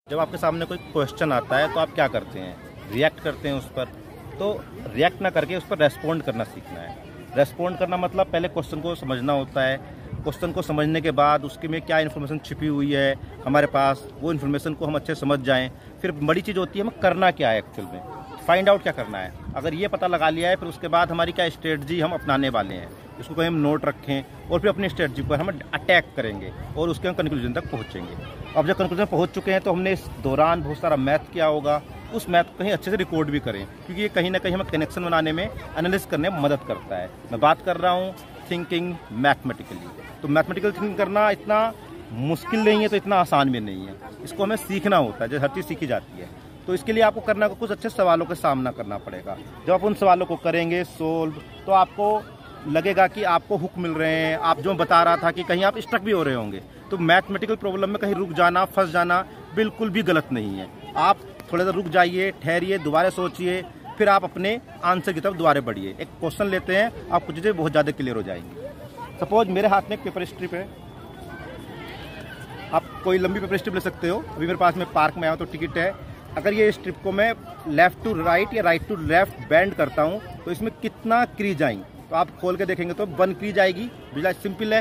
जब आपके सामने कोई क्वेश्चन आता है तो आप क्या करते हैं? रिएक्ट करते हैं उस पर। तो रिएक्ट ना करके उस पर रेस्पॉन्ड करना सीखना है। रेस्पॉन्ड करना मतलब पहले क्वेश्चन को समझना होता है। क्वेश्चन को समझने के बाद उसके में क्या इन्फॉर्मेशन छिपी हुई है हमारे पास, वो इन्फॉर्मेशन को हम अच्छे समझ जाएं। फिर बड़ी चीज़ होती है हमें करना क्या है, एक्चुअल में फाइंड आउट क्या करना है। अगर ये पता लगा लिया है फिर उसके बाद हमारी क्या स्ट्रेटजी हम अपनाने वाले हैं, इसको कहीं हम नोट रखें और फिर अपनी स्ट्रेटजी पर हम अटैक करेंगे और उसके हम कंक्लूजन तक पहुँचेंगे। अब जब कंक्लूजन पहुँच चुके हैं तो हमने इस दौरान बहुत सारा मैथ किया होगा, उस मैथ को कहीं अच्छे से रिकॉर्ड भी करें, क्योंकि ये कहीं ना कहीं हमें कनेक्शन बनाने में, एनालिसिस करने में मदद करता है। मैं बात कर रहा हूँ थिंकिंग मैथमेटिकली। तो मैथमेटिकल थिंकिंग करना इतना मुश्किल नहीं है तो इतना आसान भी नहीं है, इसको हमें सीखना होता है, जैसे हर चीज़ सीखी जाती है। तो इसके लिए आपको करना कुछ अच्छे सवालों का सामना करना पड़ेगा। जब आप उन सवालों को करेंगे सोल्व, तो आपको लगेगा कि आपको हुक मिल रहे हैं। आप जो बता रहा था कि कहीं आप स्ट्रक भी हो रहे होंगे, तो मैथमेटिकल प्रॉब्लम में कहीं रुक जाना, फंस जाना बिल्कुल भी गलत नहीं है। आप थोड़ा सा रुक जाइए, ठहरिए, दोबारा सोचिए, फिर आप अपने आंसर की तरफ दोबारा बढ़िए। एक क्वेश्चन लेते हैं, आपको चीज़ें बहुत ज़्यादा क्लियर हो जाएंगी। सपोज मेरे हाथ में एक पेपर स्ट्रिप है, आप कोई लंबी पेपर स्ट्रिप ले सकते हो। अभी मेरे पास में पार्क में आया तो टिकट है। अगर ये स्ट्रिप को मैं लेफ़्ट टू राइट या राइट टू लेफ़्ट बेंड करता हूँ तो इसमें कितना क्रीज आएंगी, तो आप खोल के देखेंगे तो 1 क्रीज आएगी। बिल्कुल सिंपल है।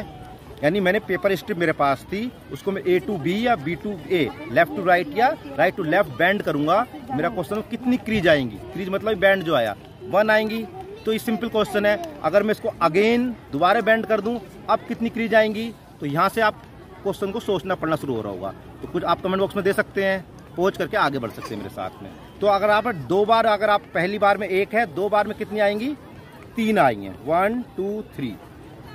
यानी मैंने पेपर स्ट्रिप मेरे पास थी, उसको मैं A टू B या B to A, left to right या राइट टू लेफ्ट बेंड करूंगा। मेरा क्वेश्चन कितनी क्रीज आएंगी, क्रीज मतलब बैंड जो आया 1 आएंगी। तो ये सिंपल क्वेश्चन है। अगर मैं इसको अगेन दोबारा बेंड कर दूं, अब कितनी क्रीज आएंगी, तो यहाँ से आप क्वेश्चन को सोचना पड़ना शुरू हो रहा होगा। तो कुछ आप कमेंट बॉक्स में दे सकते हैं, पहुँच करके आगे बढ़ सकते हैं मेरे साथ में। तो अगर आप 2 बार, अगर आप पहली बार में 1 है, 2 बार में कितनी आएंगी, 3 आएंगी। 1 2 3।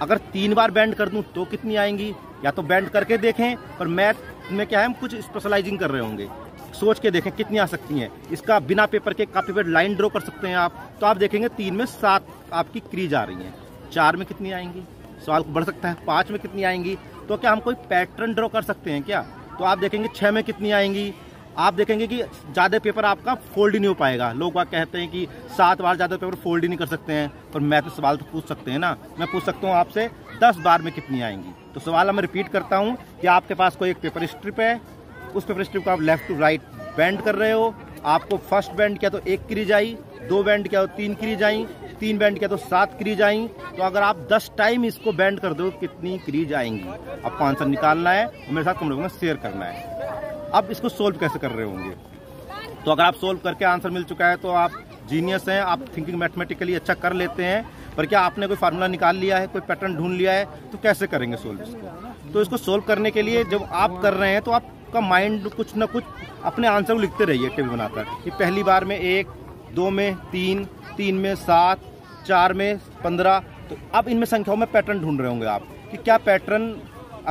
अगर 3 बार बेंड कर दूं तो कितनी आएंगी, या तो बेंड करके देखें, पर मैथ में क्या है हम कुछ स्पेशलाइजिंग कर रहे होंगे, सोच के देखें कितनी आ सकती हैं। इसका बिना पेपर के कापी पर लाइन ड्रॉ कर सकते हैं आप, तो आप देखेंगे 3 में 7 आपकी क्रीज आ रही हैं। 4 में कितनी आएंगी, सवाल बढ़ सकता है। 5 में कितनी आएंगी, तो क्या हम कोई पैटर्न ड्रॉ कर सकते हैं क्या, तो आप देखेंगे 6 में कितनी आएंगी। आप देखेंगे कि ज़्यादा पेपर आपका फोल्ड ही नहीं हो पाएगा। लोग कहते हैं कि 7 बार ज़्यादा पेपर फोल्ड ही नहीं कर सकते हैं, पर मैं तो सवाल तो पूछ सकते हैं ना। मैं पूछ सकता हूँ आपसे 10 बार में कितनी आएंगी। तो सवाल मैं रिपीट करता हूँ कि आपके पास कोई एक पेपर स्ट्रिप है, उस पेपर स्ट्रिप को आप लेफ्ट टू राइट बेंड कर रहे हो। आपको फर्स्ट बेंड किया तो 1 क्रीज आई, 2 बेंड किया तो 3 क्रीज आई, 3 बेंड किया तो 7 क्रीज आई। तो अगर आप 10 टाइम इसको बेंड कर दो कितनी क्रीज आएंगी, आपको आंसर निकालना है और मेरे साथ कमेंट में शेयर करना है। अब इसको सोल्व कैसे कर रहे होंगे, तो अगर आप सोल्व करके आंसर मिल चुका है तो आप जीनियस हैं, आप थिंकिंग मैथमेटिकली अच्छा कर लेते हैं। पर क्या आपने कोई फार्मूला निकाल लिया है, कोई पैटर्न ढूंढ लिया है, तो कैसे करेंगे सोल्व इसको। तो इसको सोल्व करने के लिए जब आप कर रहे हैं तो आपका माइंड कुछ ना कुछ अपने आंसर को लिखते रहिए टेबल बनाकर, कि पहली बार में 1, 2 में 3, 3 में 7, 4 में 15। तो अब इनमें संख्याओं में पैटर्न ढूंढ रहे होंगे आप, कि क्या पैटर्न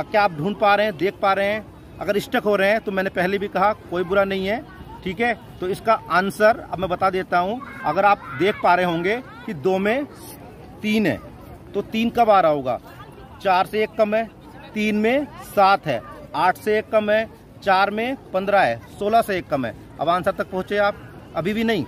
क्या आप ढूंढ पा रहे हैं, देख पा रहे हैं। अगर स्टक हो रहे हैं तो मैंने पहले भी कहा कोई बुरा नहीं है, ठीक है। तो इसका आंसर अब मैं बता देता हूं। अगर आप देख पा रहे होंगे कि 2 में 3 है, तो 3 कब आ रहा होगा, 4 से 1 कम है, 3 में 7 है, 8 से 1 कम है, 4 में 15 है, 16 से 1 कम है। अब आंसर तक पहुंचे आप, अभी भी नहीं,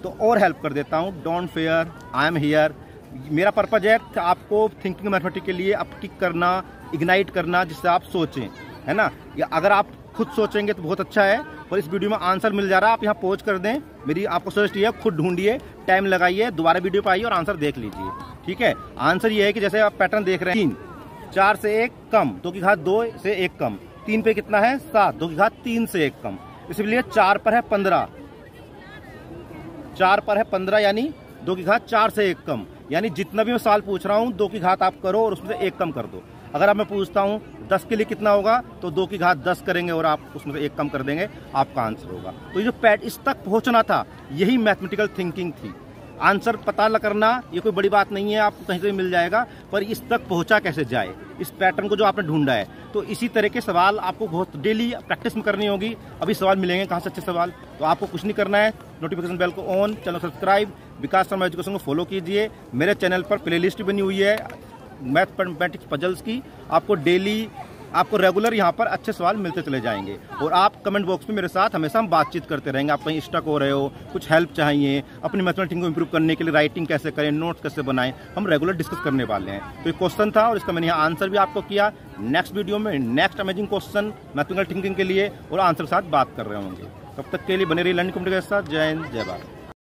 तो और हेल्प कर देता हूं। Don't fair, I am here. मेरा पर्पज है कि आपको थिंकिंग मैथमेटिक्स के लिए अपकिक करना, इग्नाइट करना, जिससे आप सोचें, है ना। या अगर आप खुद सोचेंगे तो बहुत अच्छा है, पर इस वीडियो में आंसर मिल जा रहा है, आप यहाँ पहुँच कर दें। मेरी आपको सजेस्ट ये है, खुद ढूंढिए, टाइम लगाइए, दोबारा वीडियो पे आइए और आंसर देख लीजिए, ठीक है। आंसर ये है कि जैसे आप पैटर्न देख रहे हैं, 3, 4 से 1 कम, 2 की घात 2 से 1 कम, 3 पे कितना है 7, 2 की घात 3 से 1 कम, इसलिए 4 पर है 15, 4 पर है 15, यानी 2 की घात 4 से 1 कम। यानी जितना भी मैं सवाल पूछ रहा हूँ 2 की घात आप करो और उसमें से 1 कम कर दो। अगर अब मैं पूछता हूँ 10 के लिए कितना होगा, तो 2 की घात 10 करेंगे और आप उसमें से 1 कम कर देंगे, आपका आंसर होगा। तो ये जो इस तक पहुँचना था, यही मैथमेटिकल थिंकिंग थी। आंसर पता करना ये कोई बड़ी बात नहीं है, आपको कहीं से भी मिल जाएगा, पर इस तक पहुँचा कैसे जाए, इस पैटर्न को जो आपने ढूंढा है। तो इसी तरह के सवाल आपको बहुत डेली प्रैक्टिस में करनी होगी। अभी सवाल मिलेंगे कहाँ से अच्छे सवाल, तो आपको कुछ नहीं करना है, नोटिफिकेशन बेल को on, channel subscribe, Vikas Sharma education को फॉलो कीजिए। मेरे चैनल पर प्लेलिस्ट बनी हुई है मैथमेटिक्स पजल्स की, आपको डेली आपको रेगुलर यहाँ पर अच्छे सवाल मिलते चले जाएंगे। और आप कमेंट बॉक्स में मेरे साथ हमेशा हम बातचीत करते रहेंगे। आप कहीं स्टक हो रहे हो, कुछ हेल्प चाहिए, अपनी मैथमेटिक्स को इंप्रूव करने के लिए राइटिंग कैसे करें, नोट्स कैसे बनाएं, हम रेगुलर डिस्कस करने वाले हैं। तो ये क्वेश्चन था और इसका मैंने यहाँ आंसर भी आपको किया। नेक्स्ट वीडियो में next amazing question mathematical thinking के लिए और आंसर के साथ बात कर रहे होंगे। तब तक के लिए बने रहिए लर्निंग कम्युनिटी के साथ। जय हिंद, जय भारत।